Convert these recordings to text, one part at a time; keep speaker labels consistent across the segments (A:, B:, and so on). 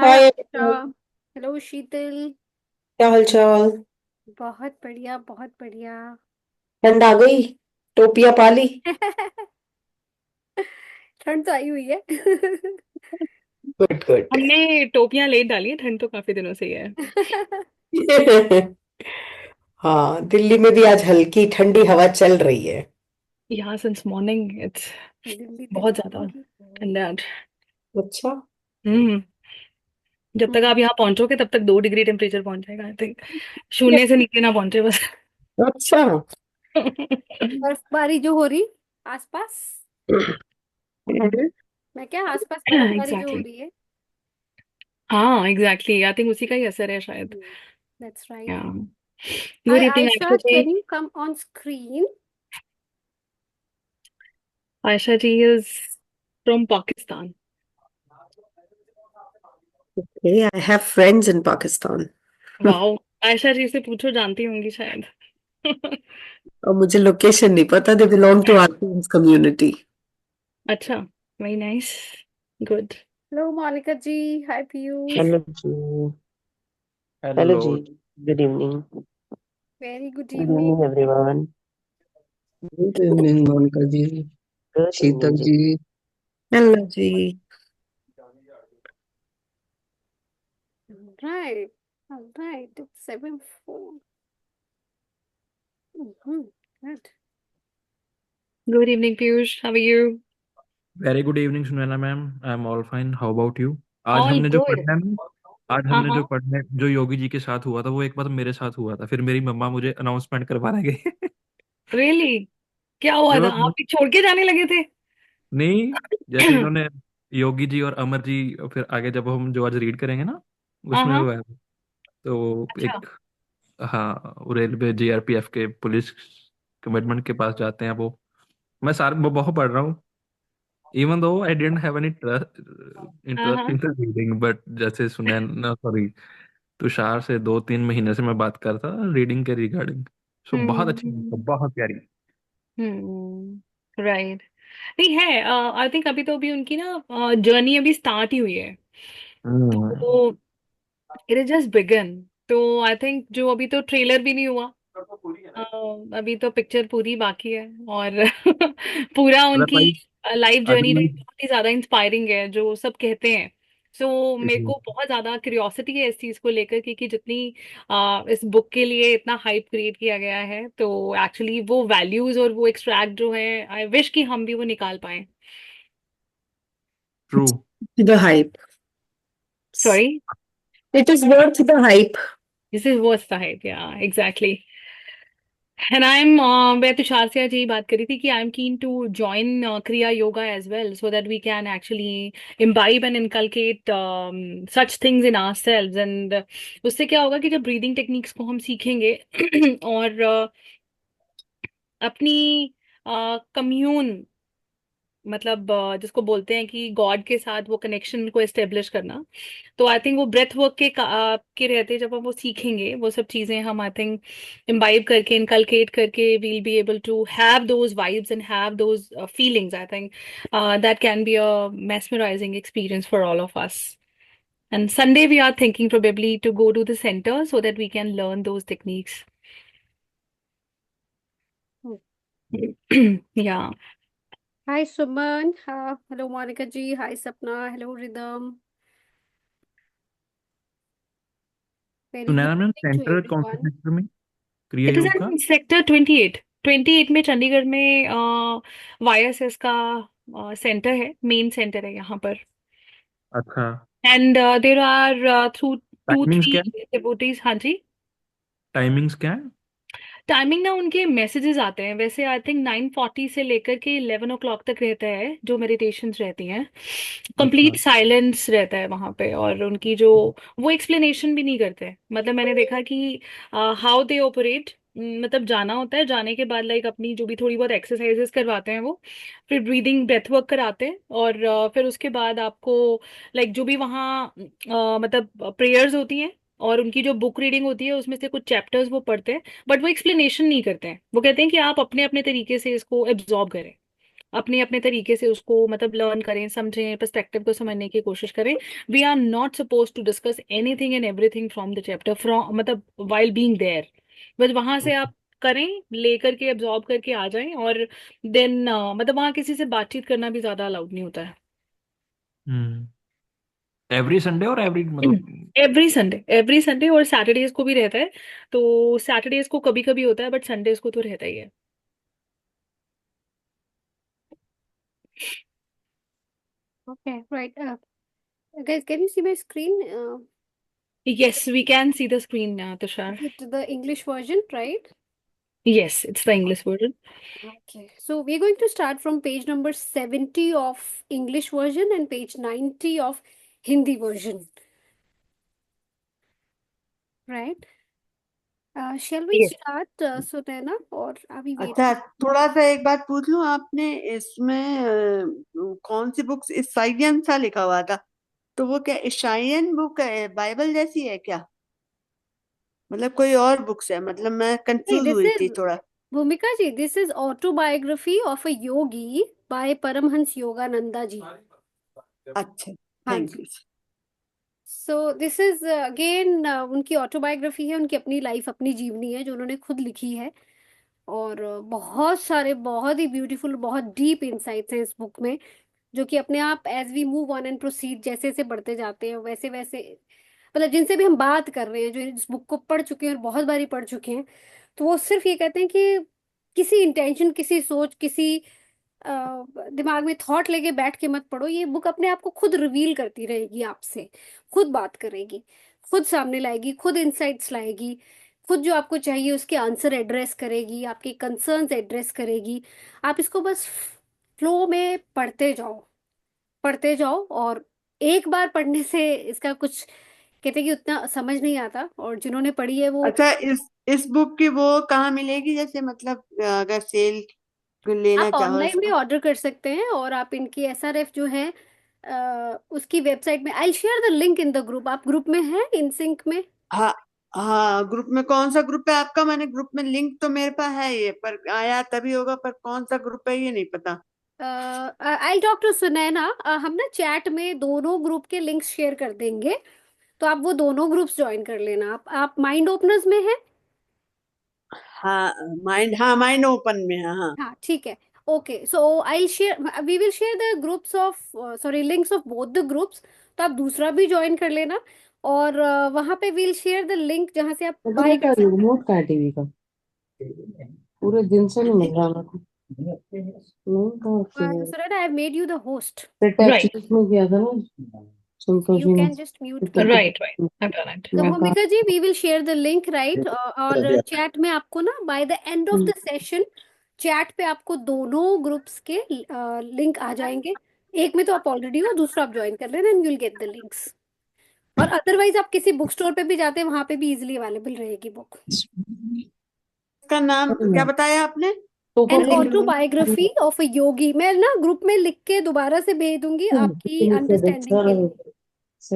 A: हाय
B: हाय।
A: आशा। Hello शीतल।
B: क्या हाल चाल।
A: बहुत बढ़िया, बहुत बढ़िया।
B: ठंड आ गई। टोपियां पा ली।
A: ठंड तो आई हुई है।
B: Good good.
C: हमने टोपियां लेट डाली है, ठंड तो काफी दिनों से ही है।
B: हाँ, दिल्ली में भी आज हल्की ठंडी हवा चल रही है।
C: यहाँ सिंस मॉर्निंग इट्स
A: दिल्ली तो
C: बहुत ज्यादा
A: जाऊंगी।
C: ठंडा है आज।
B: अच्छा।
C: हम्म। जब तक
A: हम्म।
C: आप यहाँ पहुंचोगे तब तक 2 डिग्री टेम्परेचर पहुंच जाएगा, आई थिंक। शून्य से नीचे ना पहुंचे बस।
B: अच्छा।
A: बर्फबारी जो हो रही आसपास। मैं क्या आसपास बर्फबारी जो हो
C: एग्जैक्टली।
A: रही है।
C: हाँ एग्जैक्टली, आई थिंक उसी का ही असर है शायद।
A: That's right.
C: Good
A: hi
C: evening
A: Ayesha,
C: Ayesha ji.
A: Can you come on screen?
C: Ayesha ji is from Pakistan.
B: I have friends in Pakistan.
C: Wow. Ayesha ji से पूछो, जानती होंगी शायद।
B: और मुझे लोकेशन नहीं पता। They belong to our community.
C: अच्छा, very nice, good.
A: Hello Monika ji. Hi Piyush.
D: Hello जी। Hello
E: hello.
D: जी। Good evening.
A: Very good
D: good
A: evening.
D: Evening everyone.
E: Good evening Monica ji.
D: Good evening
E: Sheetal
D: ji.
E: जी।
B: हेलो जी।
A: Right. Right, it's 7:04। Good.
C: Good evening Piyush, how are you?
E: Very good evening Sunaina ma'am, I am all fine, how about you? आज
C: all
E: हमने जो
C: good.
E: पढ़ा है ना, आज
C: हाँ
E: हमने
C: हाँ।
E: जो पढ़ा है, जो योगी जी के साथ हुआ था वो एक बार मेरे साथ हुआ था, फिर मेरी मम्मा मुझे अनाउंसमेंट करवाने गए।
C: रियली? क्या हुआ
E: फिर
C: था,
E: मैं
C: आप ही छोड़ के जाने लगे थे?
E: नहीं, जैसे इन्होंने योगी जी और अमर जी, फिर आगे जब हम जो आज रीड करेंगे ना
C: हाँ
E: उसमें
C: हाँ।
E: हुआ है। तो
C: अच्छा।
E: एक, हाँ, वो रेलवे जीआरपीएफ के पुलिस कमिटमेंट के पास जाते हैं वो। मैं सारे वो बहुत पढ़ रहा हूँ, even though I didn't have any
C: हाँ
E: interest
C: हाँ।
E: in the reading, but जैसे सुनैना, सॉरी, तुषार से 2-3 महीने से मैं बात करता रीडिंग के रिगार्डिंग। सो बहुत अच्छी बुक है,
C: हम्म।
E: बहुत प्यारी।
C: राइट। नहीं है, आई थिंक अभी तो अभी उनकी ना जर्नी अभी स्टार्ट ही हुई है।
E: हम्म।
C: तो इट इज जस्ट बिगन। तो आई थिंक जो अभी तो ट्रेलर भी नहीं हुआ। अ, अभी तो पिक्चर पूरी बाकी है। और पूरा उनकी
E: अदरवाइज,
C: लाइफ जर्नी
E: अदरवाइज,
C: बहुत ही ज्यादा इंस्पायरिंग है जो सब कहते हैं। सो मेरे को बहुत ज्यादा क्यूरियोसिटी है इस चीज को लेकर कि जितनी इस बुक के लिए इतना हाइप क्रिएट किया गया है, तो एक्चुअली वो वैल्यूज और वो एक्सट्रैक्ट जो है, आई विश कि हम भी वो निकाल पाए।
E: True.
B: The hype.
C: Sorry.
B: It is worth the hype.
C: This is worth the hype, या एग्जैक्टली। And मैं तुषार से आज यही बात करी थी कि I am keen to join Kriya yoga as well, so that we can actually imbibe and inculcate such things in ourselves, and उससे क्या होगा कि जब ब्रीदिंग टेक्निक्स को हम सीखेंगे और अपनी कम्यून, मतलब जिसको बोलते हैं कि गॉड के साथ वो कनेक्शन को एस्टेब्लिश करना, तो आई थिंक वो ब्रेथ वर्क के रहते जब हम वो सीखेंगे वो सब चीजें, हम आई थिंक इम्बाइब करके इनकलकेट करके we'll be able to have those vibes and have those feelings, I think that can be a mesmerizing experience for all of us. And Sunday we are thinking probably to go to the center so that we can learn those techniques. Yeah.
A: Hi Suman. हाँ, hello Monika ji. Hi Sapna. Hello Rhythm. Very good
E: Sunaina ma'am,
A: evening to
E: centre कौन से
A: everyone.
E: Sector में क्रिया
C: it is
E: योग का?
C: In sector 28। 28 में चंडीगढ़ में YSS का सेंटर है, मेन सेंटर है यहाँ पर।
E: अच्छा।
C: And there are through to
E: timings
C: three
E: क्या है?
C: डिवोटीज। हाँ जी।
E: टाइमिंग्स क्या है?
C: टाइमिंग ना उनके मैसेजेस आते हैं, वैसे आई थिंक 9:40 से लेकर के 11 o'clock तक रहता है जो मेडिटेशंस रहती हैं।
E: अच्छा।
C: कंप्लीट साइलेंस रहता है वहां पे, और उनकी जो वो एक्सप्लेनेशन भी नहीं करते, मतलब मैंने देखा कि हाउ दे ऑपरेट, मतलब जाना होता है, जाने के बाद लाइक अपनी जो भी थोड़ी बहुत एक्सरसाइजेस करवाते हैं वो, फिर ब्रीदिंग ब्रेथ वर्क कराते हैं, और फिर उसके बाद आपको लाइक जो भी वहाँ मतलब प्रेयर्स होती हैं और उनकी जो बुक रीडिंग होती है उसमें से कुछ चैप्टर्स वो पढ़ते हैं, बट वो एक्सप्लेनेशन नहीं करते हैं, वो कहते हैं कि आप अपने अपने तरीके से इसको एब्जॉर्ब करें। अपने अपने तरीके से उसको मतलब लर्न करें, समझें, पर्सपेक्टिव को समझने की कोशिश करें। We are not suppose to discuss anything and everything from the chapter, from मतलब वाइल बीइंग देयर, बस वहां से आप करें, लेकर के एब्जॉर्ब करके आ जाएं। और देन मतलब वहां किसी से बातचीत करना भी ज्यादा अलाउड नहीं होता है।
E: हम्म। एवरी संडे और एवरी मतलब
C: एवरी संडे और सैटरडेज को भी रहता है। तो सैटरडेज को कभी कभी होता है, बट संडेज को तो रहता ही है।
A: Okay, right. Guys, can you see my screen?
C: Yes, we can see the screen now, Tushar.
A: Is it the English version, right?
C: Yes, it's the English version.
A: Okay, so we're going to start from page number 70 of English version and page 90 of Hindi version, right? Shall we
C: Yes.
A: start, Sunaina, or are we
F: अच्छा,
A: waiting?
F: थोड़ा सा एक बात पूछ लूं, आपने इसमें कौन सी बुक्स, ईसाइयन सा लिखा हुआ था, तो वो क्या ईसाइयन बुक है, बाइबल जैसी है क्या? मतलब कोई और बुक्स है? मतलब मैं
A: Hey,
F: कंफ्यूज
A: this
F: हुई थी
A: is
F: थोड़ा।
A: Bhumika ji. This is autobiography of a yogi by Paramhans Yogananda ji.
F: अच्छा,
A: हाँ
F: थैंक
A: जी।
F: You.
A: So this is again उनकी ऑटोबायोग्राफी है, उनकी अपनी लाइफ, अपनी जीवनी है जो उन्होंने खुद लिखी है। और बहुत सारे बहुत ही ब्यूटीफुल, बहुत डीप इंसाइट्स हैं इस बुक में, जो कि अपने आप as we move on and proceed जैसे जैसे बढ़ते जाते हैं वैसे वैसे, मतलब जिनसे भी हम बात कर रहे हैं, जो इस बुक को पढ़ चुके हैं और बहुत बारी पढ़ चुके हैं, तो वो सिर्फ ये कहते हैं कि किसी इंटेंशन, किसी सोच, किसी दिमाग में थॉट लेके बैठ के मत पढ़ो। ये बुक अपने आप को खुद रिवील करती रहेगी आपसे, खुद बात करेगी, खुद सामने लाएगी, खुद इंसाइट्स लाएगी, खुद जो आपको चाहिए उसके आंसर एड्रेस करेगी, आपके कंसर्न्स एड्रेस करेगी। आप इसको बस फ्लो में पढ़ते जाओ, पढ़ते जाओ। और एक बार पढ़ने से इसका कुछ कहते हैं कि उतना समझ नहीं आता, और जिन्होंने पढ़ी है वो।
F: अच्छा, इस बुक की वो कहाँ मिलेगी? जैसे मतलब अगर सेल लेना
A: आप
F: चाहो
A: ऑनलाइन भी
F: इसको।
A: ऑर्डर कर सकते हैं, और आप इनकी एसआरएफ जो है उसकी वेबसाइट में, I share the link in the group. आप ग्रुप में हैं, इन सिंक में?
F: हाँ हाँ, ग्रुप में कौन सा ग्रुप है आपका? मैंने ग्रुप में लिंक तो मेरे पास है, ये पर आया तभी होगा, पर कौन सा ग्रुप है ये नहीं पता।
A: I talk to Sunaina. हम ना चैट में दोनों ग्रुप के लिंक्स शेयर कर देंगे, तो आप वो दोनों ग्रुप्स ज्वाइन कर लेना। आप माइंड ओपनर्स में हैं?
F: हाँ, माइंड ओपन में है, हाँ।
A: हाँ ठीक है। Okay, so I share, we will share the groups of, sorry, links of both the groups. तो आप दूसरा भी ज्वाइन कर लेना, और वहां पे वील शेयर द लिंक जहां से आप
B: अभी
A: बाय कर
B: का
A: सकते
B: रिमोट कहाँ है टीवी का? पूरे दिन से नहीं मिल रहा मेरे को। नहीं, कहाँ
A: हो।
B: से?
A: Sir, I have made you the host,
C: Right,
B: taxi में किया था ना
A: यू
B: संतोषी ने।
A: कैन जस्ट म्यूट
B: तो
A: मी।
C: right, right. I've done it.
A: तो
B: मैं कहा
A: Bhumika ji, we will share the link, right? और चैट में आपको ना by the end of the session, chat पे आपको दोनों ग्रुप्स के लिंक आ जाएंगे। एक में तो आप ऑलरेडी हो, दूसरा आप ज्वाइन कर लेना, and you will get the links. और अदरवाइज आप किसी बुक स्टोर पे भी जाते हैं, वहां पे भी इजीली अवेलेबल रहेगी बुक।
F: इसका नाम क्या बताया आपने?
B: तो
A: an
B: link
A: autobiography of a yogi. मैं ना ग्रुप में लिख के दोबारा से भेज दूंगी आपकी अंडरस्टैंडिंग के लिए,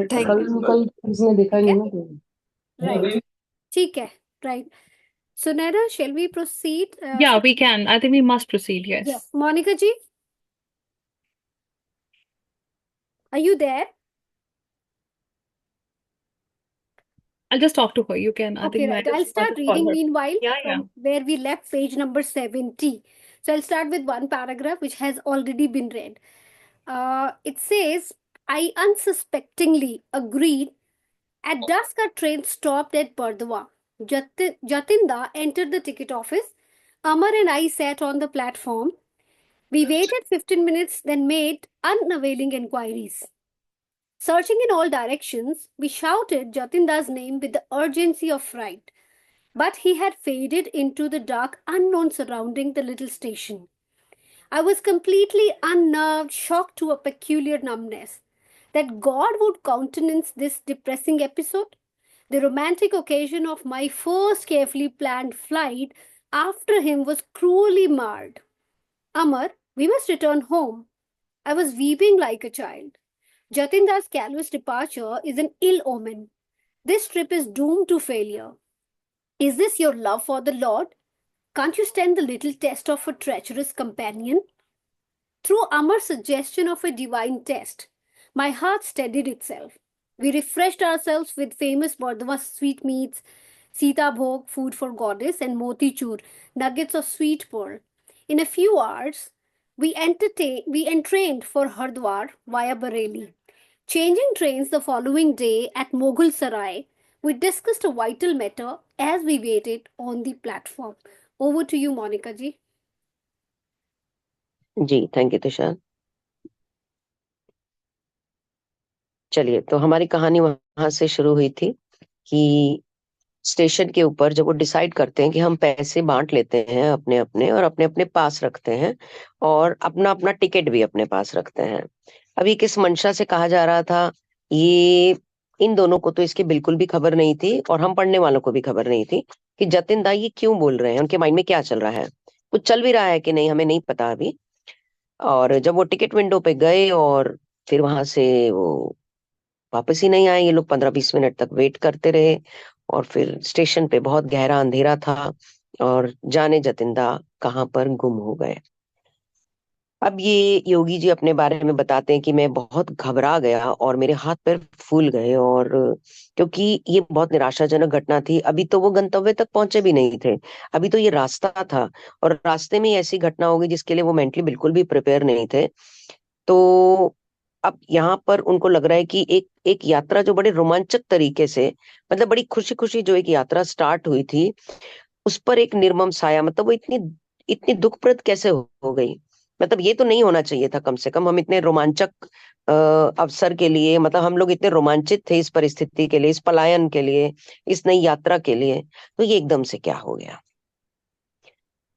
F: थैंक
B: कल
F: यू।
B: कल किसने देखा
A: ठीक
B: नहीं
A: है?
B: ना तो।
A: राइट, ठीक है, right. Sunaina, shall we proceed?
C: Yeah, we can. I think we must proceed.
A: Yes,
C: Yes.
A: Monica ji, are you there?
C: I'll just talk to her. You can. I
A: Okay,
C: think
A: right. I'll
C: I'll
A: start
C: just call
A: reading
C: her.
A: meanwhile
C: Yeah, yeah.
A: from where we left, page number 70. So I'll start with one paragraph which has already been read. It says, I unsuspectingly agreed. At dusk, our train stopped at Bardwa. Jatinda entered the ticket office. Amar and I sat on the platform. We waited 15 minutes, then made unavailing inquiries. Searching in all directions, we shouted Jatinda's name with the urgency of fright. But he had faded into the dark unknown surrounding the little station. I was completely unnerved, shocked to a peculiar numbness. That God would countenance this depressing episode, the romantic occasion of my first carefully planned flight after him, was cruelly marred. Amar, we must return home. I was weeping like a child. Jatinda's callous departure is an ill omen. This trip is doomed to failure. Is this your love for the Lord? Can't you stand the little test of a treacherous companion? Through Amar's suggestion of a divine test, my heart steadied itself. We refreshed ourselves with famous Bardhawa sweetmeats, Sita Bhog, food for goddess, and Moti Chur, nuggets of sweet pearl. In a few hours, we entrained for Hardwar via Bareilly. Changing trains the following day at Moghul Sarai, we discussed a vital matter as we waited on the platform. Over to you, Monica ji.
D: जी thank you Tushar. चलिए, तो हमारी कहानी वहां से शुरू हुई थी कि स्टेशन के ऊपर जब वो डिसाइड करते हैं कि हम पैसे बांट लेते हैं अपने अपने और अपने अपने पास रखते हैं और अपना अपना टिकट भी अपने पास रखते हैं। अभी किस मंशा से कहा जा रहा था, ये इन दोनों को तो इसकी बिल्कुल भी खबर नहीं थी और हम पढ़ने वालों को भी खबर नहीं थी कि जतिन दा ये क्यों बोल रहे हैं, उनके माइंड में क्या चल रहा है, कुछ चल भी रहा है कि नहीं हमें नहीं पता अभी। और जब वो टिकट विंडो पे गए और फिर वहां से वो वापस ही नहीं आए, ये लोग 15-20 मिनट तक वेट करते रहे और फिर स्टेशन पे बहुत गहरा अंधेरा था और जाने जतिंदा कहाँ पर गुम हो गए। अब ये योगी जी अपने बारे में बताते हैं कि मैं बहुत घबरा गया और मेरे हाथ पैर फूल गए, और क्योंकि ये बहुत निराशाजनक घटना थी। अभी तो वो गंतव्य तक पहुंचे भी नहीं थे, अभी तो ये रास्ता था और रास्ते में ही ऐसी घटना होगी जिसके लिए वो मेंटली बिल्कुल भी प्रिपेयर नहीं थे। तो अब यहाँ पर उनको लग रहा है कि एक एक यात्रा जो बड़े रोमांचक तरीके से, मतलब बड़ी खुशी खुशी जो एक यात्रा स्टार्ट हुई थी, उस पर एक निर्मम साया, मतलब वो इतनी इतनी दुखप्रद कैसे हो गई। मतलब ये तो नहीं होना चाहिए था, कम से कम हम इतने रोमांचक अवसर के लिए, मतलब हम लोग इतने रोमांचित थे इस परिस्थिति के लिए, इस पलायन के लिए, इस नई यात्रा के लिए, तो ये एकदम से क्या हो गया।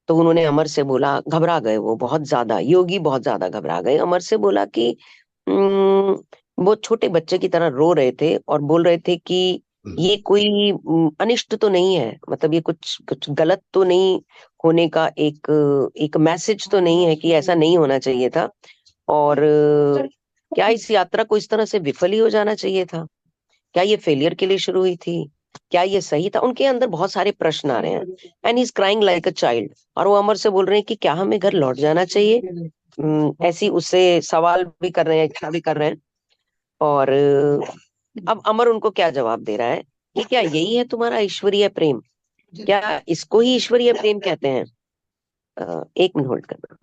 D: तो उन्होंने अमर से बोला, घबरा गए वो बहुत ज्यादा, योगी बहुत ज्यादा घबरा गए। अमर से बोला कि वो छोटे बच्चे की तरह रो रहे थे और बोल रहे थे कि ये कोई अनिष्ट तो नहीं है, मतलब ये कुछ कुछ गलत तो नहीं होने का एक एक मैसेज तो नहीं है कि ऐसा नहीं होना चाहिए था, और क्या इस यात्रा को इस तरह से विफल ही हो जाना चाहिए था, क्या ये फेलियर के लिए शुरू हुई थी, क्या ये सही था। उनके अंदर बहुत सारे प्रश्न आ रहे हैं and he is crying like a child, और वो अमर से बोल रहे हैं कि क्या हमें घर लौट जाना चाहिए। ऐसी उससे सवाल भी कर रहे हैं, इच्छा भी कर रहे हैं। और अब अमर उनको क्या जवाब दे रहा है कि क्या यही है तुम्हारा ईश्वरीय प्रेम, क्या इसको ही ईश्वरीय प्रेम कहते हैं। 1 मिनट होल्ड करना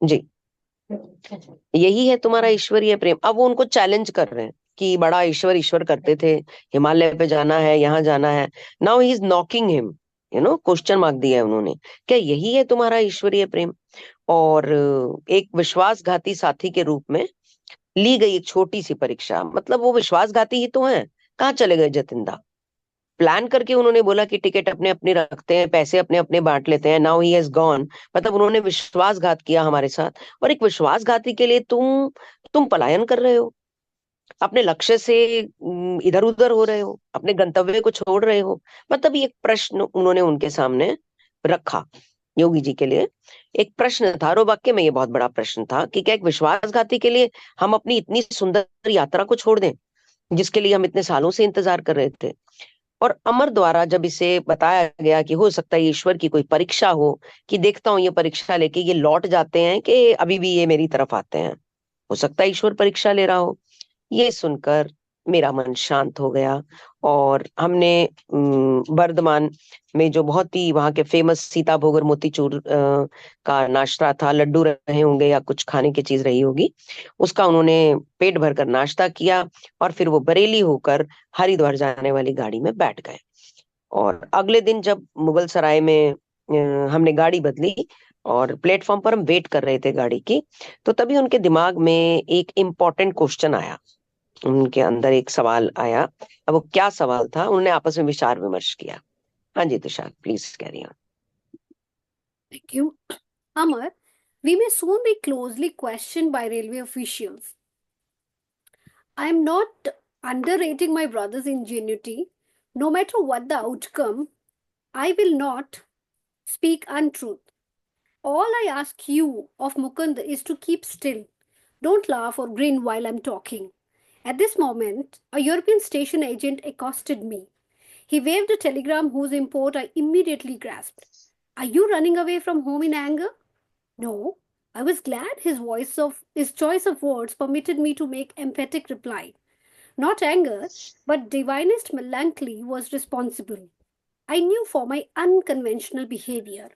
D: जी। यही है तुम्हारा ईश्वरीय प्रेम। अब वो उनको चैलेंज कर रहे हैं कि बड़ा ईश्वर ईश्वर करते थे, हिमालय पे जाना है, यहाँ जाना है। Now he is knocking him, question mark दिया है उन्होंने, क्या यही है तुम्हारा ईश्वरीय प्रेम। और एक विश्वासघाती साथी के रूप में ली गई एक छोटी सी परीक्षा, मतलब वो विश्वासघाती ही तो है। कहाँ चले गए जतिंदा। प्लान करके उन्होंने बोला कि टिकट अपने अपने रखते हैं, पैसे अपने अपने बांट लेते हैं, नाउ ही हैज गॉन, मतलब उन्होंने विश्वासघात किया हमारे साथ। और एक विश्वासघाती के लिए तुम पलायन कर रहे हो, अपने लक्ष्य से इधर उधर हो रहे हो, अपने गंतव्य को छोड़ रहे हो। मतलब ये एक प्रश्न उन्होंने उनके सामने रखा, योगी जी के लिए एक प्रश्न था। और वाक्य में ये बहुत बड़ा प्रश्न था कि क्या एक विश्वासघाती के लिए हम अपनी इतनी सुंदर यात्रा को छोड़ दें जिसके लिए हम इतने सालों से इंतजार कर रहे थे। और अमर द्वारा जब इसे बताया गया कि हो सकता है ईश्वर की कोई परीक्षा हो, कि देखता हूं ये परीक्षा लेके ये लौट जाते हैं कि अभी भी ये मेरी तरफ आते हैं, हो सकता है ईश्वर परीक्षा ले रहा हो, ये सुनकर मेरा मन शांत हो गया। और हमने वर्धमान में जो बहुत ही वहाँ के फेमस सीता भोग और मोतीचूर का नाश्ता था, लड्डू रहे होंगे या कुछ खाने की चीज रही होगी, उसका उन्होंने पेट भरकर नाश्ता किया और फिर वो बरेली होकर हरिद्वार जाने वाली गाड़ी में बैठ गए। और अगले दिन जब मुगल सराय में हमने गाड़ी बदली और प्लेटफॉर्म पर हम वेट कर रहे थे गाड़ी की, तो तभी उनके दिमाग में एक इम्पोर्टेंट क्वेश्चन आया, उनके अंदर एक सवाल आया। अब वो क्या सवाल था, उन्होंने आपस में विचार विमर्श किया। हाँ जी Tushar, please carry on.
A: Thank you. Amar, we may soon be closely questioned by railway officials. I am not underrating my brother's ingenuity. No matter what the outcome, I will not speak untruth. All I ask you of Mukund is to keep still. Don't laugh or grin while I'm talking. At this moment, a European station agent accosted me. He waved a telegram whose import I immediately grasped. Are you running away from home in anger? No. I was glad his choice of words permitted me to make emphatic reply. Not anger, but divinest melancholy was responsible. I knew for my unconventional behavior.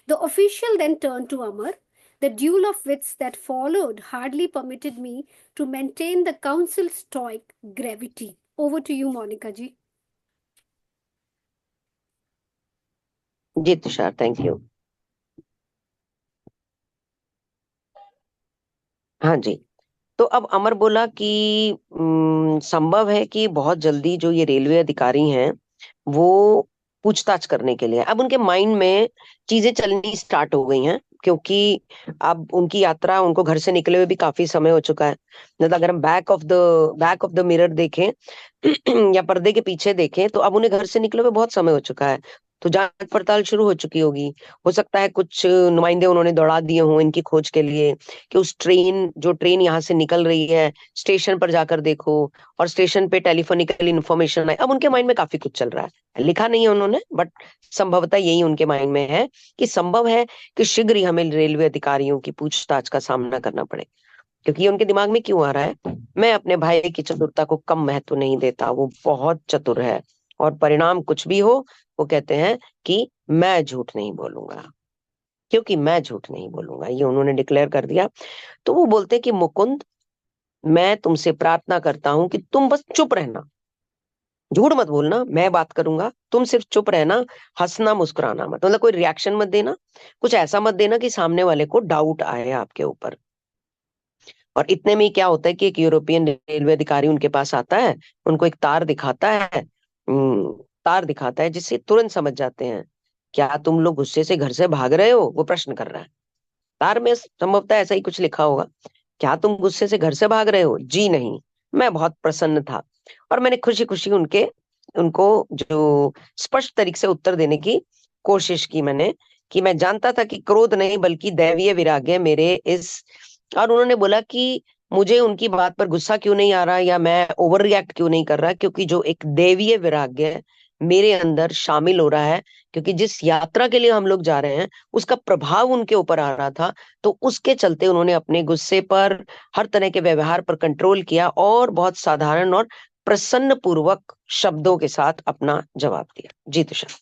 A: The official then turned to Amar. The duel of wits that followed hardly permitted me to maintain the council's stoic gravity. Over to you, Monica ji.
D: जी Tushar, thank you. हाँ जी, तो अब अमर बोला कि संभव है कि बहुत जल्दी जो ये रेलवे अधिकारी हैं वो पूछताछ करने के लिए, अब उनके माइंड में चीजें चलनी स्टार्ट हो गई हैं, क्योंकि अब उनकी यात्रा, उनको घर से निकले हुए भी काफी समय हो चुका है। मतलब अगर हम बैक ऑफ द मिरर देखें या पर्दे के पीछे देखें, तो अब उन्हें घर से निकले हुए बहुत समय हो चुका है, तो जांच पड़ताल शुरू हो चुकी होगी। हो सकता है कुछ नुमाइंदे उन्होंने दौड़ा दिए हों इनकी खोज के लिए, कि उस ट्रेन यहाँ से निकल रही है, स्टेशन पर जाकर देखो, और स्टेशन पे टेलीफोनिकली इन्फॉर्मेशन आए। अब उनके माइंड में काफी कुछ चल रहा है, लिखा नहीं है उन्होंने, बट संभवतः यही उनके माइंड में है कि संभव है कि शीघ्र ही हमें रेलवे अधिकारियों की पूछताछ का सामना करना पड़े। क्योंकि ये उनके दिमाग में क्यों आ रहा है, मैं अपने भाई की चतुरता को कम महत्व नहीं देता, वो बहुत चतुर है, और परिणाम कुछ भी हो, वो कहते हैं कि मैं झूठ नहीं बोलूंगा, क्योंकि मैं झूठ नहीं बोलूंगा, ये उन्होंने डिक्लेयर कर दिया। तो वो बोलते कि मुकुंद, मैं तुमसे प्रार्थना करता हूं कि तुम बस चुप रहना, झूठ मत बोलना, मैं बात करूंगा, तुम सिर्फ चुप रहना, हंसना मुस्कुराना मत, मतलब कोई रिएक्शन मत देना, कुछ ऐसा मत देना कि सामने वाले को डाउट आए आपके ऊपर। और इतने में ही क्या होता है कि एक यूरोपियन रेलवे अधिकारी उनके पास आता है, उनको एक तार दिखाता है, तार दिखाता है, जिससे तुरंत समझ जाते हैं, क्या तुम लोग गुस्से से घर से भाग रहे हो, वो प्रश्न कर रहा है। तार में संभवतः ऐसा ही कुछ लिखा होगा, क्या तुम गुस्से से घर से भाग रहे हो? जी नहीं, मैं बहुत प्रसन्न था, और मैंने खुशी खुशी उनको जो स्पष्ट तरीके से उत्तर देने की कोशिश की मैंने, कि मैं जानता था कि क्रोध नहीं बल्कि दैवीय विराग्य मेरे इस, और उन्होंने बोला कि मुझे उनकी बात पर गुस्सा क्यों नहीं आ रहा, या मैं ओवर रिएक्ट क्यों नहीं कर रहा, क्योंकि जो एक दैवीय विराग्य मेरे अंदर शामिल हो रहा है, क्योंकि जिस यात्रा के लिए हम लोग जा रहे हैं उसका प्रभाव उनके ऊपर आ रहा था, तो उसके चलते उन्होंने अपने गुस्से पर, हर तरह के व्यवहार पर कंट्रोल किया, और बहुत साधारण और प्रसन्न पूर्वक शब्दों के साथ अपना जवाब दिया। जी Tushar.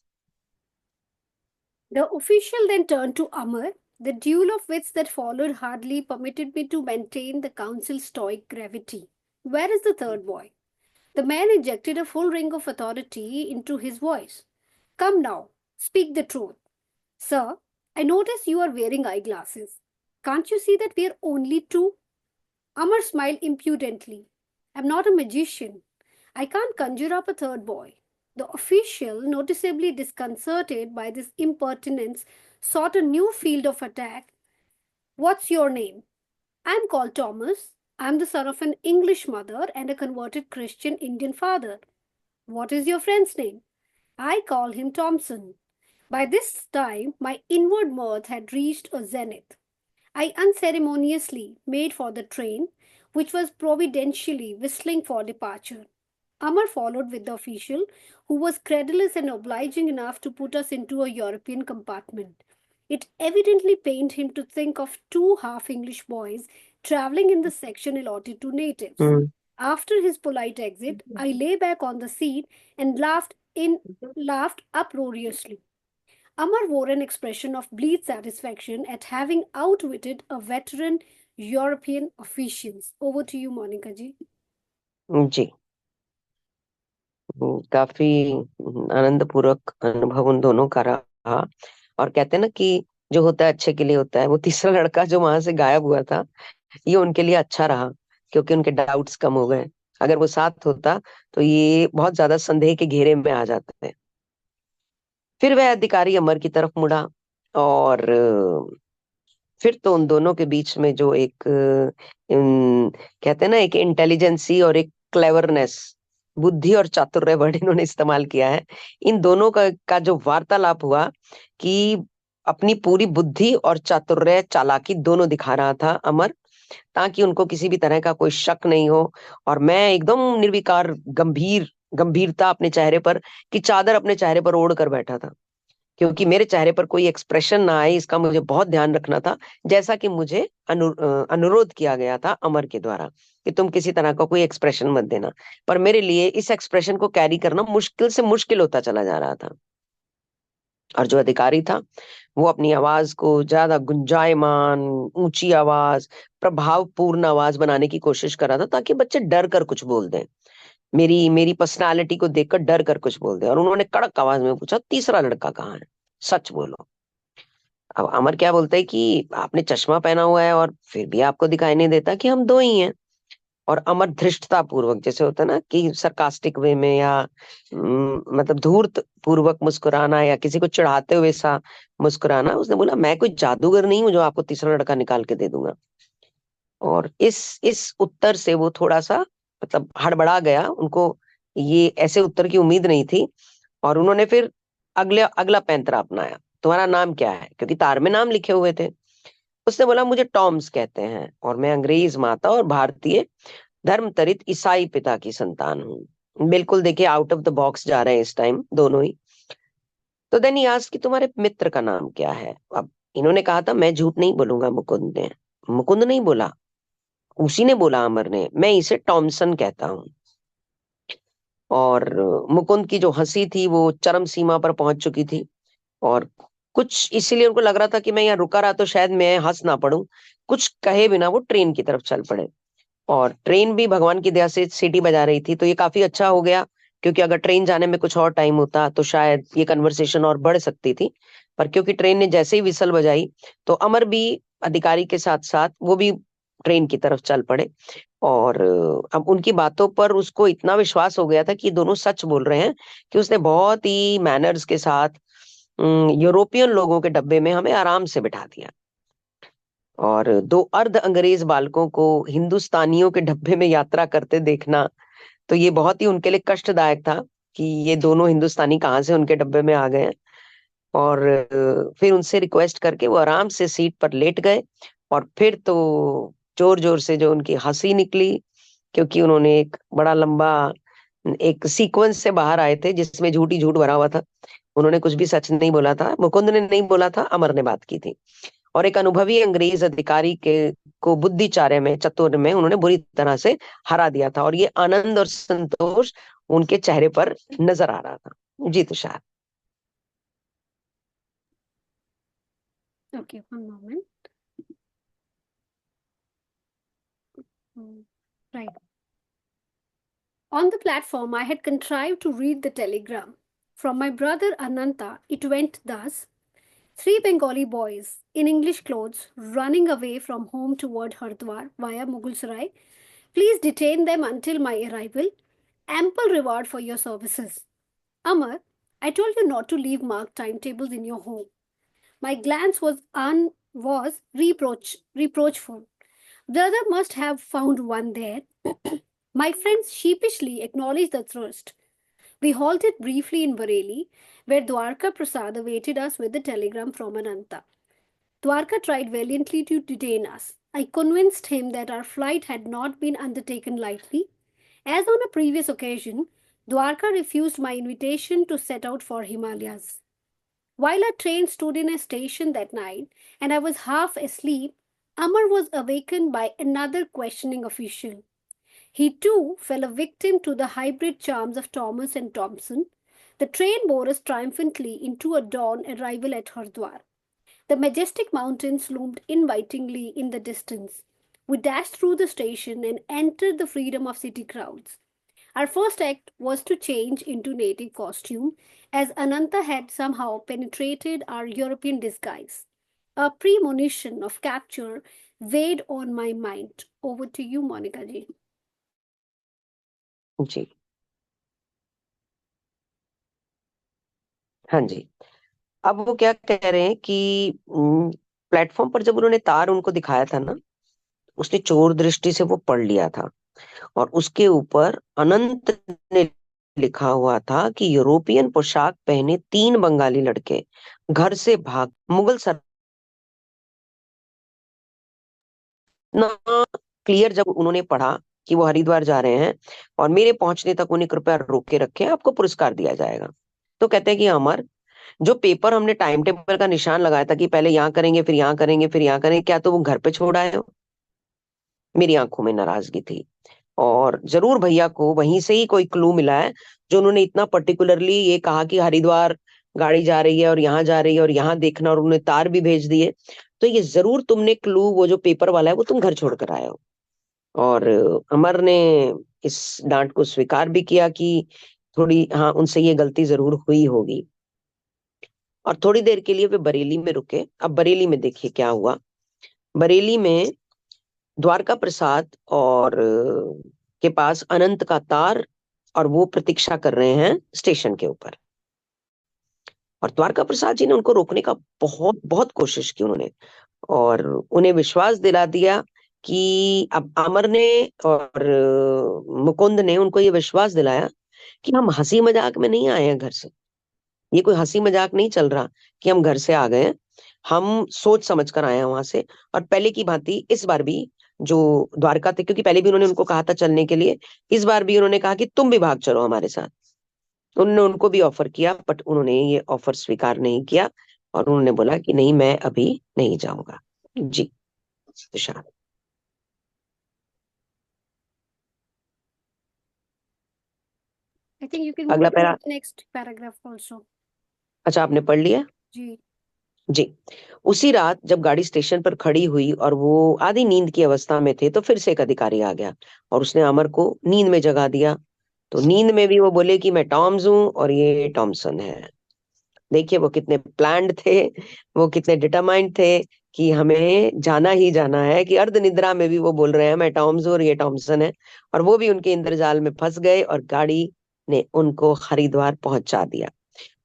A: The official then turned to Amar. The duel of wits that followed hardly permitted me to maintain the council's stoic gravity. Where is the third boy? The man injected a full ring of authority into his voice. Come now, speak the truth. Sir, I notice you are wearing eyeglasses. Can't you see that we are only two? Amar smiled impudently. I'm not a magician. I can't conjure up a third boy. The official, noticeably disconcerted by this impertinence, sought a new field of attack. What's your name? I'm called Thomas. I'm the son of an English mother and a converted Christian Indian father. What is your friend's name? I call him Thompson. By this time, my inward mirth had reached a zenith. I unceremoniously made for the train, which was providentially whistling for departure. Amar followed with the official, who was credulous and obliging enough to put us into a European compartment. It evidently pained him to think of two half English boys travelling in the section allotted to natives. After his polite exit, I lay back on the seat and laughed uproariously. Amar wore an expression of bleak satisfaction at having outwitted a veteran European officials. Over to you, Monica ji.
D: जी, काफी आनंदपूर्वक अनुभव उन दोनों का रहा, और कहते हैं ना कि जो होता है अच्छे के लिए होता है। वो तीसरा लड़का जो वहां से गायब हुआ था, ये उनके लिए अच्छा रहा, क्योंकि उनके डाउट्स कम हो गए। अगर वो साथ होता तो ये बहुत ज्यादा संदेह के घेरे में आ जाते थे। फिर वह अधिकारी अमर की तरफ मुड़ा, और फिर तो उन दोनों के बीच में जो एक कहते हैं ना, एक इंटेलिजेंसी और एक क्लेवरनेस, बुद्धि और चातुर्य वर्ड इन्होंने इस्तेमाल किया है। इन दोनों का जो वार्तालाप हुआ, कि अपनी पूरी बुद्धि और चातुर्य, चालाकी दोनों दिखा रहा था अमर, ताकि उनको किसी भी तरह का कोई शक नहीं हो। और मैं एकदम निर्विकार, गंभीर गंभीरता अपने चेहरे पर, कि चादर अपने चेहरे पर ओढ़ कर बैठा था, क्योंकि मेरे चेहरे पर कोई एक्सप्रेशन ना आए इसका मुझे बहुत ध्यान रखना था, जैसा कि मुझे अनुरोध किया गया था अमर के द्वारा कि तुम किसी तरह का कोई एक्सप्रेशन मत देना। पर मेरे लिए इस एक्सप्रेशन को कैरी करना मुश्किल से मुश्किल होता चला जा रहा था। और जो अधिकारी था वो अपनी आवाज को ज्यादा गुंजायमान, ऊंची आवाज, प्रभावपूर्ण आवाज बनाने की कोशिश कर रहा था, ताकि बच्चे डर कर कुछ बोल दें, मेरी मेरी पर्सनालिटी को देखकर डर कर कुछ बोल दें। और उन्होंने कड़क आवाज में पूछा, तीसरा लड़का कहाँ है, सच बोलो। अब अमर क्या बोलता है कि आपने चश्मा पहना हुआ है और फिर भी आपको दिखाई नहीं देता कि हम दो ही हैं। और अमर धृष्टता पूर्वक, जैसे होता है ना कि सरकास्टिक वे में, या मतलब धूर्त पूर्वक मुस्कुराना, या किसी को चिढ़ाते हुए सा मुस्कुराना, उसने बोला मैं कोई जादूगर नहीं हूं जो आपको तीसरा लड़का निकाल के दे दूंगा। और इस उत्तर से वो थोड़ा सा मतलब हड़बड़ा गया, उनको ये ऐसे उत्तर की उम्मीद नहीं थी। और उन्होंने फिर अगला पैंतरा अपनाया, तुम्हारा नाम क्या है, क्योंकि तार में नाम लिखे हुए थे। उसने बोला मुझे टॉम्स कहते हैं और मैं अंग्रेज माता और भारतीय धर्मतरित ईसाई पिता की संतान हूँ। बिल्कुल देखिए आउट ऑफ द बॉक्स जा रहे हैं इस टाइम दोनों ही। तो देन ही आस्क्ड कि तुम्हारे मित्र का नाम क्या है। अब इन्होंने कहा था मैं झूठ नहीं बोलूंगा, मुकुंद नहीं बोला, उसी ने बोला, अमर ने, मैं इसे टॉमसन कहता हूँ। और मुकुंद की जो हंसी थी वो चरम सीमा पर पहुंच चुकी थी, और कुछ इसीलिए उनको लग रहा था कि मैं यहाँ रुका रहा तो शायद मैं हंस ना पड़ूं। कुछ कहे बिना वो ट्रेन की तरफ चल पड़े, और ट्रेन भी भगवान की दया से सीटी बजा रही थी, तो ये काफी अच्छा हो गया, क्योंकि अगर ट्रेन जाने में कुछ और टाइम होता तो शायद ये कन्वर्सेशन और बढ़ सकती थी। पर क्योंकि ट्रेन ने जैसे ही विसल बजाई, तो अमर भी अधिकारी के साथ साथ वो भी ट्रेन की तरफ चल पड़े। और अब उनकी बातों पर उसको इतना विश्वास हो गया था कि ये दोनों सच बोल रहे हैं, कि उसने बहुत ही मैनर्स के साथ यूरोपियन लोगों के डब्बे में हमें आराम से बिठा दिया। और दो अर्ध अंग्रेज बालकों को हिंदुस्तानियों के डब्बे में यात्रा करते देखना, तो ये बहुत ही उनके लिए कष्टदायक था कि ये दोनों हिंदुस्तानी कहाँ से उनके डब्बे में आ गए हैं। और फिर उनसे रिक्वेस्ट करके वो आराम से सीट पर लेट गए। और फिर तो जोर जोर से जो उनकी हंसी निकली, क्योंकि उन्होंने एक बड़ा लंबा एक सीक्वेंस से बाहर आए थे जिसमें झूठ ही झूठ भरा हुआ था। उन्होंने कुछ भी सच नहीं बोला था, मुकुंद ने नहीं बोला था, अमर ने बात की थी। और एक अनुभवी अंग्रेज अधिकारी के को बुद्धिचार्य में, चतुर में उन्होंने बुरी तरह से हरा दिया था, और ये आनंद और संतोष उनके चेहरे पर नजर आ रहा था। जी Tushar.
A: Okay, one moment. Right. On the platform, I had contrived to read the telegram. From my brother Ananta, it went thus: three Bengali boys in English clothes running away from home toward Hardwar via Mughalsarai. Please detain them until my arrival. Ample reward for your services. Amar, I told you not to leave marked timetables in your home. My glance was reproachful. The other must have found one there. My friends sheepishly acknowledged the thrust. We halted briefly in Bareilly, where Dwarka Prasad awaited us with the telegram from Ananta. Dwarka tried valiantly to detain us. I convinced him that our flight had not been undertaken lightly. As on a previous occasion, Dwarka refused my invitation to set out for Himalayas. While our train stood in a station that night and I was half asleep, Amar was awakened by another questioning official. He too fell a victim to the hybrid charms of Thomas and Thompson. The train bore us triumphantly into a dawn arrival at Hardwar. The majestic mountains loomed invitingly in the distance. We dashed through the station and entered the freedom of city crowds. Our first act was to change into native costume, as Ananta had somehow penetrated our European disguise. A premonition of capture weighed on my mind. Over to you, Monica ji.
D: जी हाँ जी। अब वो क्या कह रहे हैं कि platform पर जब उन्होंने तार उनको दिखाया था ना, उसने चोर दृष्टि से वो पढ़ लिया था, और उसके ऊपर अनंत ने लिखा हुआ था कि यूरोपियन पोशाक पहने तीन बंगाली लड़के घर से भाग मुगल सर ना। क्लियर जब उन्होंने पढ़ा कि वो हरिद्वार जा रहे हैं और मेरे पहुंचने तक उन्हें कृपया रोक के रखें, आपको पुरस्कार दिया जाएगा। तो कहते हैं कि अमर, जो पेपर हमने टाइम टेबल का निशान लगाया था कि पहले यहाँ करेंगे फिर यहाँ करेंगे फिर यहाँ करेंगे, क्या तो वो घर पे छोड़ आए हो? मेरी आंखों में नाराजगी थी। और जरूर भैया को वहीं से ही कोई क्लू मिला है, जो उन्होंने इतना पर्टिकुलरली ये कहा कि हरिद्वार गाड़ी जा रही है और यहाँ जा रही है और यहाँ देखना, और उन्होंने तार भी भेज दिए। तो ये जरूर तुमने क्लू, वो जो पेपर वाला है वो तुम घर छोड़ कर आए हो। और अमर ने इस डांट को स्वीकार भी किया कि थोड़ी, हाँ, उनसे ये गलती जरूर हुई होगी। और थोड़ी देर के लिए वे बरेली में रुके। अब बरेली में देखिए क्या हुआ। बरेली में द्वारका प्रसाद और के पास अनंत का तार, और वो प्रतीक्षा कर रहे हैं स्टेशन के ऊपर। और द्वारका प्रसाद जी ने उनको रोकने का बहुत बहुत कोशिश की उन्होंने, और उन्हें विश्वास दिला दिया कि अब अमर ने और मुकुंद ने उनको ये विश्वास दिलाया कि हम हंसी मजाक में नहीं आए हैं घर से। ये कोई हंसी मजाक नहीं चल रहा कि हम घर से आ गए हैं, हम सोच समझ कर आए हैं वहां से। और पहले की भांति इस बार भी जो द्वारका थे, क्योंकि पहले भी उन्होंने उनको कहा था चलने के लिए, इस बार भी उन्होंने कहा कि तुम भी भाग चलो हमारे साथ। उन्होंने उनको भी ऑफर किया, बट उन्होंने ये ऑफर स्वीकार नहीं किया और उन्होंने बोला कि नहीं, मैं अभी नहीं जाऊंगा। जी Tushar.
A: I think you can move
D: अगला
A: to
D: para.
A: the next paragraph also.
D: अच्छा, आपने पढ़ लिया?
A: जी।
D: जी। उसी रात जब गाड़ी स्टेशन पर खड़ी हुई और वो आधी नींद की अवस्था में थे, तो फिर से एक अधिकारी आ गया और उसने अमर को नींद में जगा दिया। तो नींद में भी वो बोले कि मैं टॉम्स हूँ और ये टॉमसन है। देखिए वो कितने प्लान्ड थे, वो कितने डिटरमाइंड थे कि हमें जाना ही जाना है, कि अर्ध निद्रा में भी वो बोल रहे हैं मैं टॉम्स हूँ और ये टॉमसन है। और वो भी उनके इंद्रजाल में फंस गए और गाड़ी ने उनको हरिद्वार पहुंचा दिया।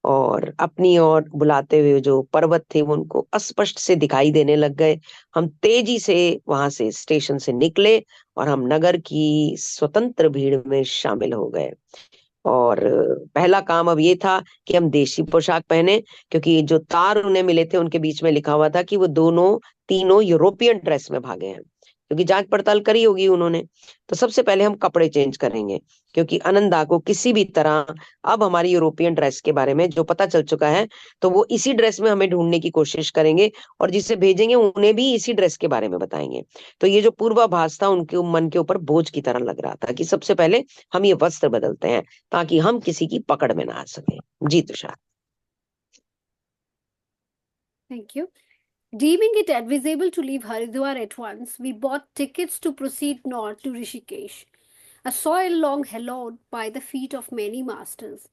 D: और अपनी ओर बुलाते हुए जो पर्वत थे वो उनको अस्पष्ट से दिखाई देने लग गए। हम तेजी से वहां से स्टेशन से निकले और हम नगर की स्वतंत्र भीड़ में शामिल हो गए। और पहला काम अब ये था कि हम देशी पोशाक पहने, क्योंकि जो तार उन्हें मिले थे उनके बीच में लिखा हुआ था कि वो दोनों तीनों यूरोपियन ड्रेस में भागे हैं, क्योंकि जांच पड़ताल करी होगी उन्होंने। तो सबसे पहले हम कपड़े चेंज करेंगे, क्योंकि अनंदा को किसी भी तरह अब हमारी यूरोपियन ड्रेस के बारे में जो पता चल चुका है, तो वो इसी ड्रेस में हमें ढूंढने की कोशिश करेंगे और जिसे भेजेंगे उन्हें भी इसी ड्रेस के बारे में बताएंगे। तो ये जो पूर्वाभास था उनके मन के ऊपर बोझ की तरह लग रहा था कि सबसे पहले हम ये वस्त्र बदलते हैं ताकि हम किसी की पकड़ में ना आ सके। जी Tushar.
A: Thank you. Deeming it advisable to leave Haridwar at once, we bought tickets to proceed north to Rishikesh, a soil long hallowed by the feet of many masters.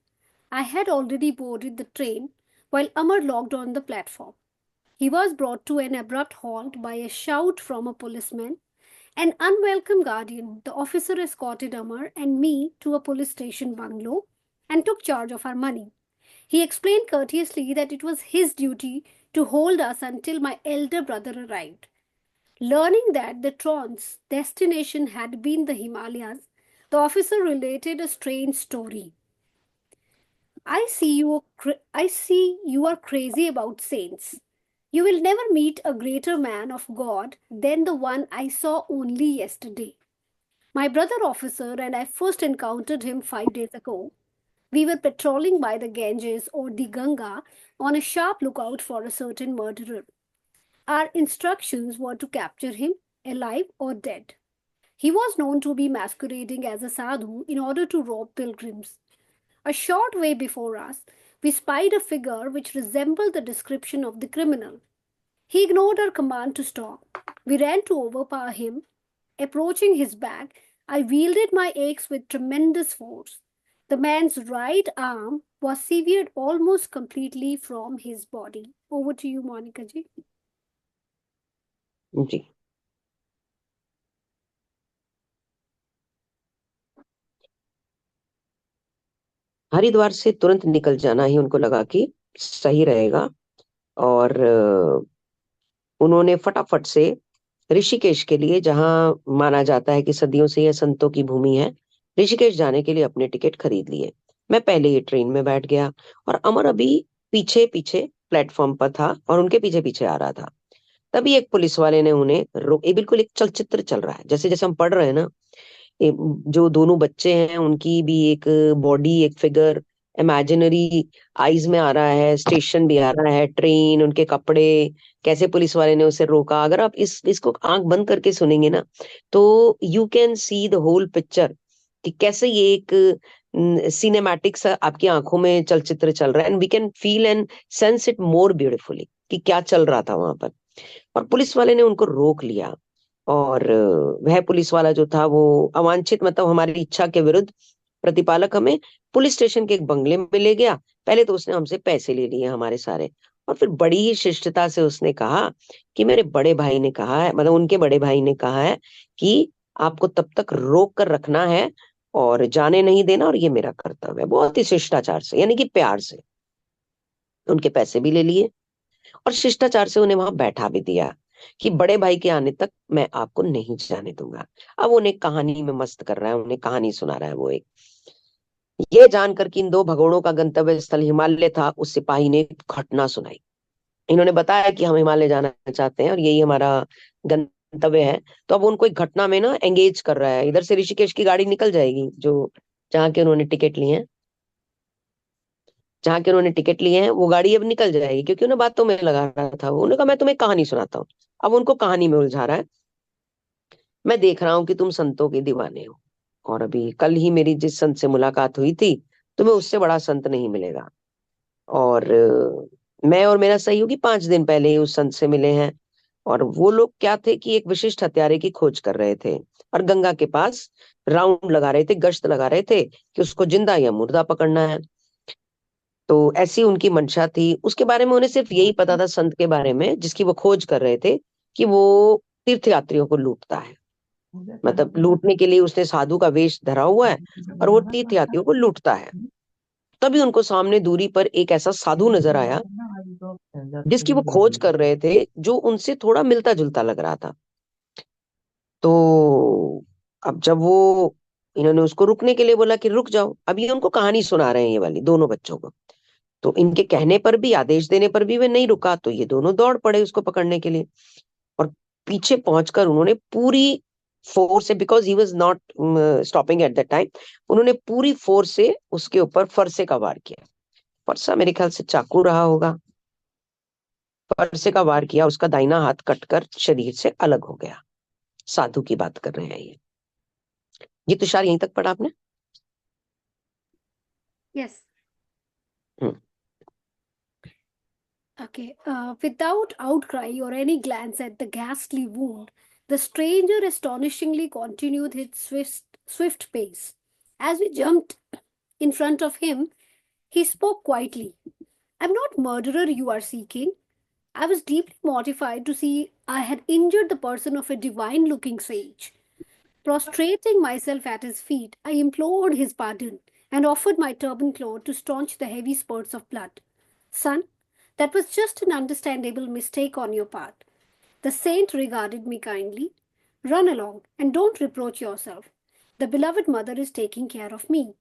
A: I had already boarded the train while Amar logged on the platform. He was brought to an abrupt halt by a shout from a policeman. An unwelcome guardian, the officer escorted Amar and me to a police station bungalow and took charge of our money. He explained courteously that it was his duty to hold us until my elder brother arrived. Learning that the Tron's destination had been the Himalayas, the officer related a strange story. I see you are crazy about saints. You will never meet a greater man of God than the one I saw only yesterday. My brother officer and I first encountered him 5 days ago. We were patrolling by the Ganges or the Ganga on a sharp lookout for a certain murderer. Our instructions were to capture him, alive or dead. He was known to be masquerading as a sadhu in order to rob pilgrims. A short way before us, we spied a figure which resembled the description of the criminal. He ignored our command to stop. We ran to overpower him. Approaching his back, I wielded my axe with tremendous force. The man's right arm was severed almost completely from his body. Over to you, Monica ji.
D: जी। हरिद्वार से तुरंत निकल जाना ही उनको लगा कि सही रहेगा, और उन्होंने फटाफट से ऋषिकेश के लिए, जहां माना जाता है कि सदियों से यह संतों की भूमि है, ऋषिकेश जाने के लिए अपने टिकट खरीद लिए। मैं पहले ही ट्रेन में बैठ गया और अमर अभी पीछे पीछे प्लेटफॉर्म पर था और उनके पीछे पीछे आ रहा था। तभी एक पुलिस वाले ने उन्हें ये बिल्कुल एक चलचित्र चल रहा है, जैसे जैसे हम पढ़ रहे हैं ना, जो दोनों बच्चे हैं उनकी भी एक बॉडी, एक फिगर इमेजिनरी आईज में आ रहा है, स्टेशन भी आ रहा है, ट्रेन, उनके कपड़े, कैसे पुलिस वाले ने उसे रोका। अगर आप इसको आंख बंद करके सुनेंगे ना, तो you can see the whole picture, कि कैसे ये एक सिनेमैटिक सा आपकी आंखों में चलचित्र चल रहा है, and we can feel and sense it more beautifully कि क्या चल रहा था वहां पर। और पुलिस वाले ने उनको रोक लिया, और वह पुलिस वाला जो था वो अवांछित, मतलब हमारी इच्छा के विरुद्ध, प्रतिपालक हमें पुलिस स्टेशन के एक बंगले में ले गया। पहले तो उसने हमसे पैसे ले लिए हमारे सारे, और फिर बड़ी ही शिष्टता से उसने कहा कि मेरे बड़े भाई ने कहा है, मतलब उनके बड़े भाई ने कहा है कि आपको तब तक रोक कर रखना है और जाने नहीं देना, और ये मेरा कर्तव्य है। बहुत ही शिष्टाचार से, यानी कि प्यार से उनके पैसे भी ले लिए, और शिष्टाचार से उन्हें वहां बैठा भी दिया कि बड़े भाई के आने तक मैं आपको नहीं जाने दूंगा। अब उन्हें कहानी में मस्त कर रहा है, उन्हें कहानी सुना रहा है वो एक। ये जानकर कि इन दो भगोड़ों का गंतव्य स्थल हिमालय था, उस सिपाही ने एक घटना सुनाई। इन्होंने बताया कि हम हिमालय जाना चाहते हैं और यही हमारा गंतव्य है। तो अब उनको एक घटना में ना एंगेज कर रहा है। इधर से ऋषिकेश की गाड़ी निकल जाएगी, जो जहाँ के उन्होंने टिकट लिए हैं, जहाँ के उन्होंने टिकट लिए हैं वो गाड़ी अब निकल जाएगी, क्योंकि उन्हें बातों में लगा रहा था। उन्होंने कहा मैं तुम्हें कहानी सुनाता हूँ। अब उनको कहानी में उलझा रहा है। मैं देख रहा हूँ कि तुम संतों के दीवाने हो, और अभी कल ही मेरी जिस संत से मुलाकात हुई थी, तुम्हें उससे बड़ा संत नहीं मिलेगा। और मैं और मेरा सहयोगी 5 दिन पहले ही उस संत से मिले हैं। और वो लोग क्या थे कि एक विशिष्ट हत्यारे की खोज कर रहे थे, और गंगा के पास राउंड लगा रहे थे, गश्त लगा रहे थे कि उसको जिंदा या मुर्दा पकड़ना है। तो ऐसी उनकी मंशा थी। उसके बारे में उन्हें सिर्फ यही पता था, संत के बारे में जिसकी वो खोज कर रहे थे, कि वो तीर्थयात्रियों को लूटता है। मतलब लूटने के लिए उसने साधु का वेश धरा हुआ है, और वो तीर्थयात्रियों को लूटता है। तभी उनको सामने दूरी पर एक ऐसा साधु नजर आया जिसकी वो खोज कर रहे थे, जो उनसे थोड़ा मिलता जुलता लग रहा था। तो अब जब वो, इन्होंने उसको रुकने के लिए बोला कि रुक जाओ। अब ये उनको कहानी सुना रहे हैं, ये वाली, दोनों बच्चों को। तो इनके कहने पर भी, आदेश देने पर भी वे नहीं रुका, तो ये दोनों दौड़ पड़े उसको पकड़ने के लिए। और पीछे पहुंचकर उन्होंने पूरी फोर्स से, because he was not stopping at that time, उन्होंने पूरी फोर्स से उसके ऊपर फरसे का वार किया। फरसा मेरे ख्याल से चाकू रहा होगा। फरसे का वार किया, उसका दाहिना हाथ कटकर शरीर से अलग हो गया। साधु की बात कर रहे हैं ये तुषार यहीं तक पढ़ा आपने?
A: Yes.
D: Hmm.
A: Okay. Without outcry or any glance at the ghastly wound, the stranger astonishingly continued his swift pace. As we jumped in front of him, he spoke quietly. I'm not murderer you are seeking. I was deeply mortified to see I had injured the person of a divine looking sage. Prostrating myself at his feet, I implored his pardon and offered my turban cloth to staunch the heavy spurts of blood. Son, that was just an understandable mistake on your part. The saint regarded me kindly. Run along and don't reproach yourself. The beloved mother is taking care of me.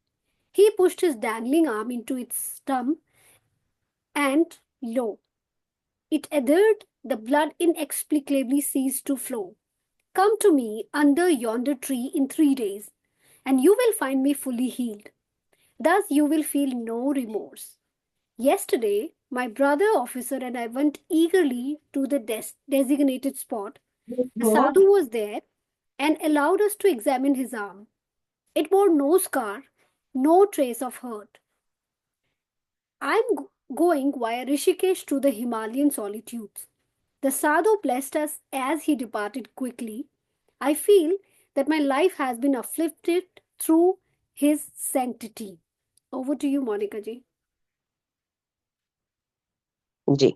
A: He pushed his dangling arm into its stump, and lo, it adhered, the blood inexplicably ceased to flow. Come to me under yonder tree in 3 days, and you will find me fully healed. Thus you will feel no remorse. Yesterday, my brother officer and I went eagerly to the designated spot. The sadhu was there and allowed us to examine his arm. It bore no scar, no trace of hurt. Going via Rishikesh to the Himalayan solitudes. The sadhu blessed us as he departed quickly. I feel that my life has been uplifted through his sanctity. Over to you, Monica ji.
D: जी,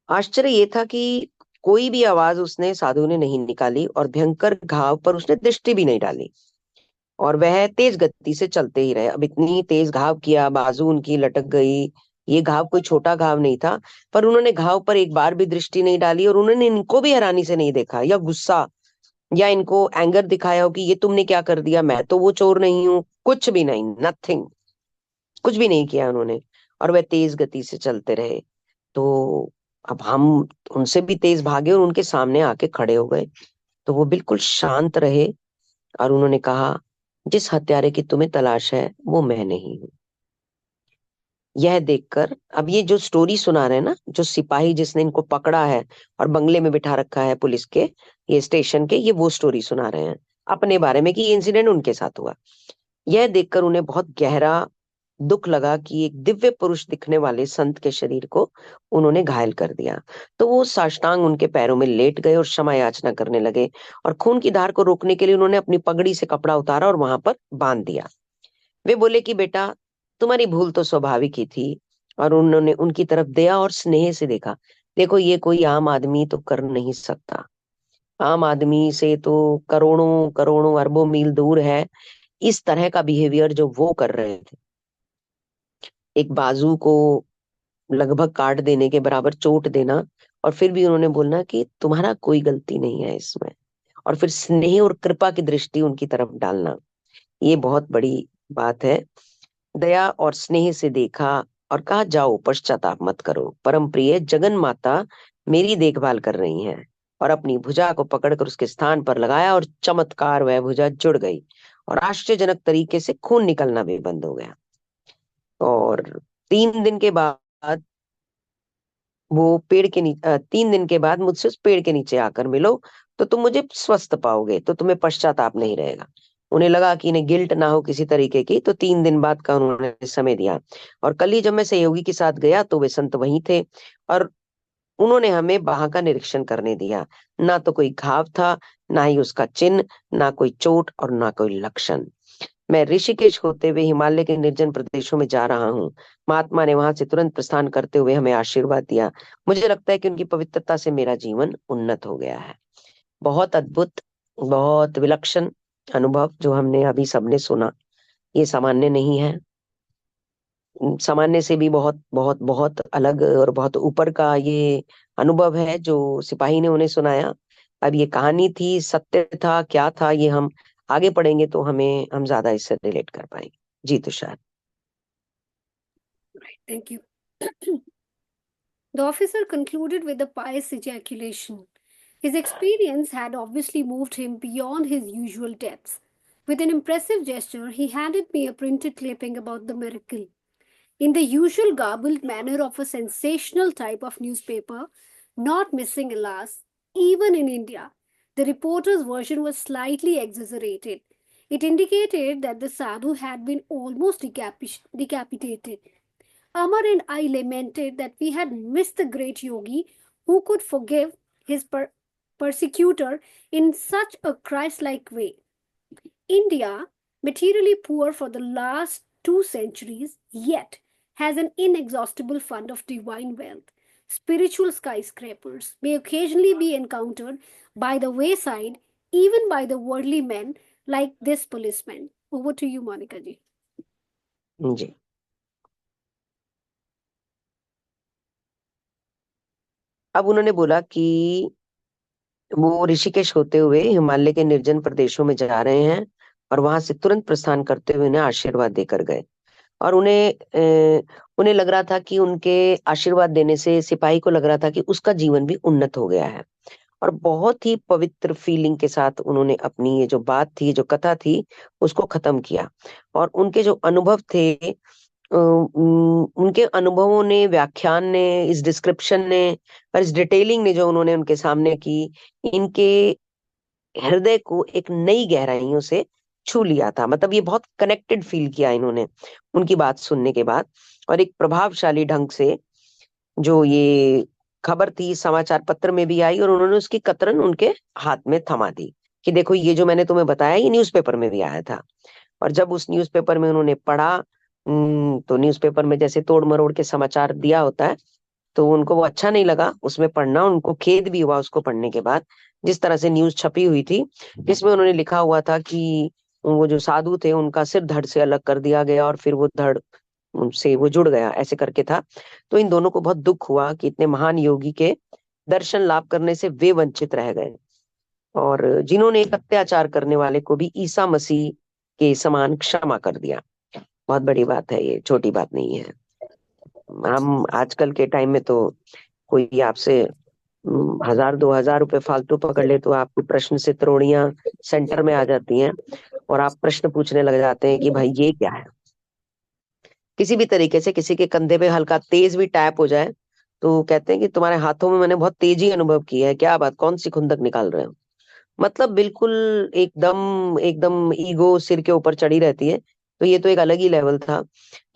D: आश्चर्य ये था कि कोई भी आवाज उसने, साधु ने नहीं निकाली, और भयंकर घाव पर उसने दृष्टि भी नहीं डाली, और वह तेज गति से चलते ही रहे। अब इतनी तेज घाव किया, बाजू उनकी लटक गई। ये घाव कोई छोटा घाव नहीं था, पर उन्होंने घाव पर एक बार भी दृष्टि नहीं डाली, और उन्होंने इनको भी हैरानी से नहीं देखा, या गुस्सा, या इनको एंगर दिखाया हो कि ये तुमने क्या कर दिया, मैं तो वो चोर नहीं हूं। कुछ भी नहीं, नथिंग, कुछ भी नहीं किया उन्होंने, और वह तेज गति से चलते रहे। तो अब हम उनसे भी तेज भागे और उनके सामने आके खड़े हो गए। तो वो बिल्कुल शांत रहे और उन्होंने कहा, जिस हत्यारे की तुम्हें तलाश है वो मैं नहीं हूं। यह देखकर, अब ये जो स्टोरी सुना रहे हैं ना, जो सिपाही जिसने इनको पकड़ा है और बंगले में बिठा रखा है पुलिस के, ये स्टेशन के, ये वो स्टोरी सुना रहे हैं अपने बारे में कि ये इंसिडेंट उनके साथ हुआ। यह देखकर उन्हें बहुत गहरा दुख लगा कि एक दिव्य पुरुष दिखने वाले संत के शरीर को उन्होंने घायल कर दिया। तो वो साष्टांग उनके पैरों में लेट गए और क्षमा याचना करने लगे, और खून की धार को रोकने के लिए उन्होंने अपनी पगड़ी से कपड़ा उतारा और वहां पर बांध दिया। वे बोले कि बेटा, तुम्हारी भूल तो स्वाभाविक ही थी। और उन्होंने उनकी तरफ दया और स्नेह से देखा। देखो, ये कोई आम आदमी तो कर नहीं सकता। आम आदमी से तो करोड़ों करोड़ों अरबों मील दूर है इस तरह का बिहेवियर जो वो कर रहे थे। एक बाजू को लगभग काट देने के बराबर चोट देना, और फिर भी उन्होंने बोलना कि तुम्हारा कोई गलती नहीं है इसमें, और फिर स्नेह और कृपा की दृष्टि उनकी तरफ डालना, ये बहुत बड़ी बात है। दया और स्नेह से देखा और कहा, जाओ पश्चाताप मत करो, परम प्रिय जगन माता मेरी देखभाल कर रही हैं। और अपनी भुजा को पकड़कर उसके स्थान पर लगाया और चमत्कार, वह भुजा जुड़ गई और आश्चर्यजनक तरीके से खून निकलना भी बंद हो गया। और 3 दिन के बाद वो पेड़ के नीचे 3 दिन के बाद मुझसे उस पेड़ के नीचे आकर मिलो, तो तुम मुझे स्वस्थ पाओगे, तो तुम्हें पश्चाताप नहीं रहेगा। उन्हें लगा कि इन्हें गिल्ट ना हो किसी तरीके की, तो 3 दिन बाद का उन्होंने समय दिया। और कल ही जब मैं सहयोगी के साथ गया तो वे संत वहीं थे, और उन्होंने हमें वहां का निरीक्षण करने दिया। ना तो कोई घाव था, ना ही उसका चिन्ह, ना कोई चोट और ना कोई लक्षण। मैं ऋषिकेश होते हुए हिमालय के निर्जन प्रदेशों में जा रहा हूँ। महात्मा ने वहां से तुरंत प्रस्थान करते हुए हमें आशीर्वाद दिया। मुझे लगता है कि उनकी पवित्रता से मेरा जीवन उन्नत हो गया है। बहुत अद्भुत, बहुत विलक्षण अनुभव जो हमने अभी सबने सुना। ये सामान्य नहीं है, सामान्य से भी बहुत बहुत बहुत अलग और बहुत ऊपर का ये अनुभव है जो सिपाही ने उन्हें सुनाया। अब ये कहानी थी, सत्य था, क्या था, ये हम आगे पढ़ेंगे तो हम ज्यादा इससे रिलेट कर पाएंगे। जी Tushar.
A: Right, thank you. The officer concluded with a pious ejaculation. His experience had obviously moved him beyond his usual depths. With an impressive gesture, he handed me a printed clipping about the miracle. In the usual garbled manner of a sensational type of newspaper, not missing alas, even in India, the reporter's version was slightly exaggerated. It indicated that the sadhu had been almost decapitated. Amar and I lamented that we had missed the great yogi who could forgive his persecutor in such a Christ like way. India, materially poor for the last 2 centuries, yet has an inexhaustible fund of divine wealth. Spiritual skyscrapers may occasionally be encountered by the wayside, even by the worldly men like this policeman. Over to you, Monica ji.
D: जी, अब उन्होंने बोला कि वो ऋषिकेश होते हुए हिमालय के निर्जन प्रदेशों में जा रहे हैं, और वहां से तुरंत प्रस्थान करते हुए उन्हें आशीर्वाद देकर गए। और उन्हें लग रहा था कि उनके आशीर्वाद देने से सिपाही को लग रहा था कि उसका जीवन भी उन्नत हो गया है। और बहुत ही पवित्र फीलिंग के साथ उन्होंने अपनी ये जो बात थी, जो कथा थी, उसको खत्म किया। और उनके जो अनुभव थे, उनके अनुभवों ने, व्याख्यान ने, इस डिस्क्रिप्शन ने और इस डिटेलिंग ने जो उन्होंने उनके सामने की, इनके हृदय को एक नई गहराइयों से छू लिया था। मतलब ये बहुत कनेक्टेड फील किया इन्होंने उनकी बात सुनने के बाद। और एक प्रभावशाली ढंग से जो ये खबर थी समाचार पत्र में भी आई, और उन्होंने उसकी कतरन उनके हाथ में थमा दी कि देखो, ये जो मैंने तुम्हें बताया ये न्यूज़पेपर में भी आया था। और जब उस न्यूज़पेपर में उन्होंने पढ़ा, तो न्यूज़पेपर में जैसे तोड़ मरोड़ के समाचार दिया होता है, तो उनको वो अच्छा नहीं लगा उसमें पढ़ना। उनको खेद भी हुआ उसको पढ़ने के बाद, जिस तरह से न्यूज छपी हुई थी, जिसमें उन्होंने लिखा हुआ था कि वो जो साधु थे उनका सिर धड़ से अलग कर दिया गया और फिर वो धड़ उनसे वो जुड़ गया, ऐसे करके था। तो इन दोनों को बहुत दुख हुआ कि इतने महान योगी के दर्शन लाभ करने से वे वंचित रह गए, और जिन्होंने एक अत्याचार करने वाले को भी ईसा मसीह के समान क्षमा कर दिया। बहुत बड़ी बात है, ये छोटी बात नहीं है। हम आजकल के टाइम में तो कोई आपसे 1000 2000 रुपए फालतू पकड़ ले तो आपकी प्रश्न से त्रोड़ियां सेंटर में आ जाती हैं और आप प्रश्न पूछने लग जाते हैं कि भाई ये क्या है। किसी भी तरीके से किसी के कंधे पे हल्का तेज भी टैप हो जाए तो कहते हैं कि तुम्हारे हाथों में मैंने बहुत तेजी अनुभव की है, क्या बात, कौन सी खुंदक निकाल रहे हो। मतलब बिल्कुल एकदम एकदम ईगो सिर के ऊपर चढ़ी रहती है। तो ये तो एक अलग ही लेवल था।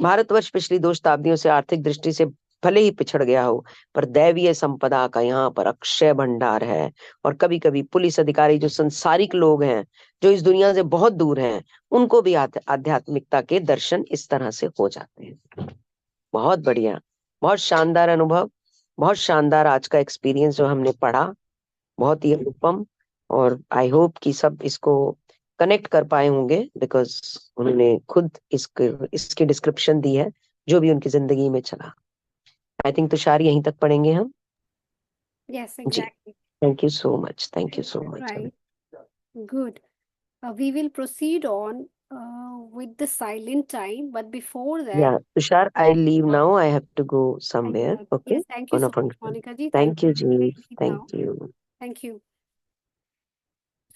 D: भारतवर्ष पिछली 2 शताब्दियों से आर्थिक दृष्टि से भले ही पिछड़ गया हो, पर दैवीय संपदा का यहाँ पर अक्षय भंडार है। और कभी कभी पुलिस अधिकारी जो संसारिक लोग हैं, जो इस दुनिया से बहुत दूर हैं, उनको भी आध्यात्मिकता के दर्शन इस तरह से हो जाते हैं। बहुत बढ़िया, बहुत शानदार अनुभव, बहुत शानदार आज का एक्सपीरियंस जो हमने पढ़ा, बहुत ही अनुपम। और आई होप कि सब इसको कनेक्ट कर पाए होंगे, बिकॉज उन्होंने खुद इसकी डिस्क्रिप्शन दी है जो भी उनकी जिंदगी में चला। आई थिंक तुषार यहीं तक पढ़ेंगे हम।
A: Yes,
D: जी,
A: exactly.
D: Thank you so much, thank you so much.
A: Right. Good. We will proceed on with the silent time, but before that,
D: या Tushar, I leave now, I have to go
A: I
D: somewhere,
A: know.
D: Okay,
A: Yes, thank you
D: on a
A: so much,
D: function.
A: Monica ji. Thank
D: thank you
A: you.
D: जी,
A: Leave now.
D: Thank you.
A: Thank you.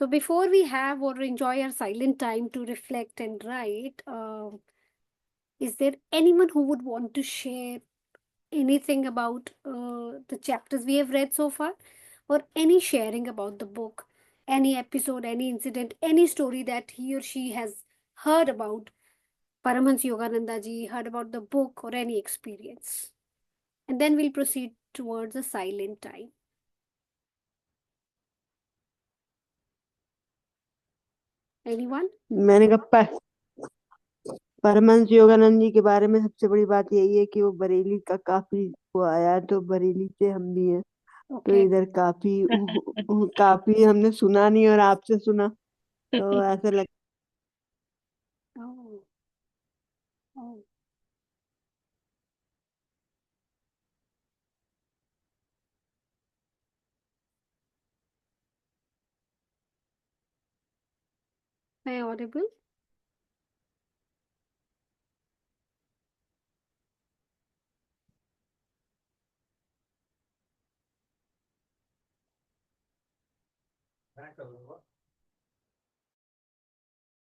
A: So before we have or enjoy our silent time to reflect and write, is there anyone who would want to share anything about the chapters we have read so far, or any sharing about the book, any episode, any incident, any story that he or she has heard about Paramhans Yogananda ji, heard about the book, or any experience? And then we'll proceed towards a silent time. Anyone?
F: मैंने कहा परमहंस योगानंद जी के बारे में सबसे बड़ी बात यही है कि वो बरेली का काफी वो आया है, तो बरेली से हम भी हैं, तो
A: Okay.
F: इधर काफी काफी हमने सुना नहीं और आपसे सुना, तो ऐसा लग
A: Oh. Oh. Am I audible?